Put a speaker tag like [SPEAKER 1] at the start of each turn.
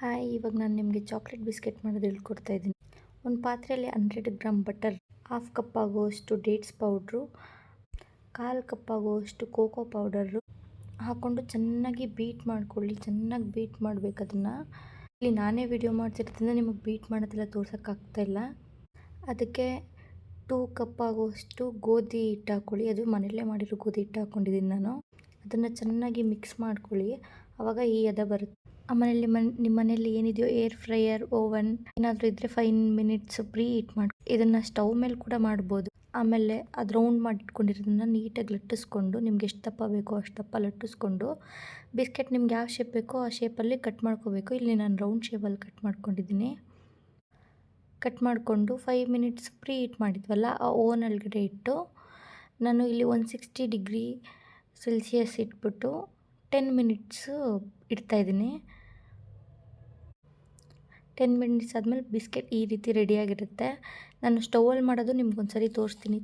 [SPEAKER 1] Hi, ಇವಾಗ ನಾನು ನಿಮಗೆ ಚಾಕ್ಲೇಟ್ ಬಿಸ್ಕೆಟ್ ಮಾಡೋದು ಹೇಳ್ಕೊಡ್ತಾ ಇದ್ದೀನಿ. ಒಂದು ಪಾತ್ರೆಯಲ್ಲಿ 100 ಗ್ರಾಮ್ ಬಟರ್, ಹಾಫ್ ಕಪ್ ಆಗುವಷ್ಟು ಡೇಟ್ಸ್ ಪೌಡ್ರು, 1/4 ಕಪ್ ಆಗುವಷ್ಟು ಕೋಕೋ ಪೌಡರು ಹಾಕ್ಕೊಂಡು ಚೆನ್ನಾಗಿ ಬೀಟ್ ಮಾಡ್ಕೊಳ್ಳಿ. ಚೆನ್ನಾಗಿ ಬೀಟ್ ಮಾಡಬೇಕು ಅದನ್ನು. ಇಲ್ಲಿ ನಾನೇ ವಿಡಿಯೋ ಮಾಡ್ತಿರ್ತೀನಿ, ನಿಮಗೆ ಬೀಟ್ ಮಾಡೋದೆಲ್ಲ ತೋರ್ಸೋಕ್ಕಾಗ್ತಾಯಿಲ್ಲ. ಅದಕ್ಕೆ 2 ಕಪ್ ಆಗುವಷ್ಟು ಗೋಧಿ ಹಿಟ್ಟು ಹಾಕ್ಕೊಳ್ಳಿ. ಅದು ಮನೆಯಲ್ಲೇ ಮಾಡಿರೋ ಗೋಧಿ ಹಿಟ್ಟು ಹಾಕ್ಕೊಂಡಿದ್ದೀನಿ ನಾನು. ಅದನ್ನು ಚೆನ್ನಾಗಿ ಮಿಕ್ಸ್ ಮಾಡ್ಕೊಳ್ಳಿ. ಆವಾಗ ಈ ಹದ ಬರುತ್ತೆ. ಆಮೇಲೆ ನಿಮ್ಮ ಮನೆಯಲ್ಲಿ ಏನಿದೆಯೋ ಏರ್ ಫ್ರೈಯರ್, ಓವನ್ ಏನಾದರೂ ಇದ್ದರೆ 5 ಮಿನಿಟ್ಸ್ ಪ್ರೀ ಹೀಟ್ ಮಾಡಿ. ಇದನ್ನು ಸ್ಟವ್ ಮೇಲೆ ಕೂಡ ಮಾಡ್ಬೋದು. ಆಮೇಲೆ ಅದು ರೌಂಡ್ ಮಾಡಿ ಇಟ್ಕೊಂಡಿರೋದನ್ನ ನೀಟಾಗಿ ಲಟ್ಟಿಸ್ಕೊಂಡು, ನಿಮ್ಗೆ ಎಷ್ಟು ದಪ್ಪ ಬೇಕೋ ಅಷ್ಟು ದಪ್ಪ ಲಟ್ಟಿಸ್ಕೊಂಡು, ಬಿಸ್ಕೆಟ್ ನಿಮ್ಗೆ ಯಾವ ಶೇಪ್ ಬೇಕೋ ಆ ಶೇಪಲ್ಲಿ ಕಟ್ ಮಾಡ್ಕೋಬೇಕು. ಇಲ್ಲಿ ನಾನು ರೌಂಡ್ ಶೇಪಲ್ಲಿ ಕಟ್ ಮಾಡ್ಕೊಂಡಿದ್ದೀನಿ. ಕಟ್ ಮಾಡಿಕೊಂಡು 5 ಮಿನಿಟ್ಸ್ ಪ್ರೀ ಹೀಟ್ ಮಾಡಿದ್ವಲ್ಲ, ಆ ಓವನ್ ಒಳಗಡೆ ಇಟ್ಟು ನಾನು ಇಲ್ಲಿ 160 ಡಿಗ್ರಿ ಸೆಲ್ಸಿಯಸ್ ಇಟ್ಬಿಟ್ಟು 10 ಮಿನಿಟ್ಸು ಇಡ್ತಾಯಿದ್ದೀನಿ. 10 ಮಿನಿಟ್ಸ್ ಆದಮೇಲೆ ಬಿಸ್ಕೆಟ್ ಈ ರೀತಿ ರೆಡಿಯಾಗಿರುತ್ತೆ. ನಾನು ಸ್ಟವಲ್ಲಿ ಮಾಡೋದು ನಿಮ್ಗೊಂದು ಸರಿ ತೋರಿಸ್ತೀನಿ.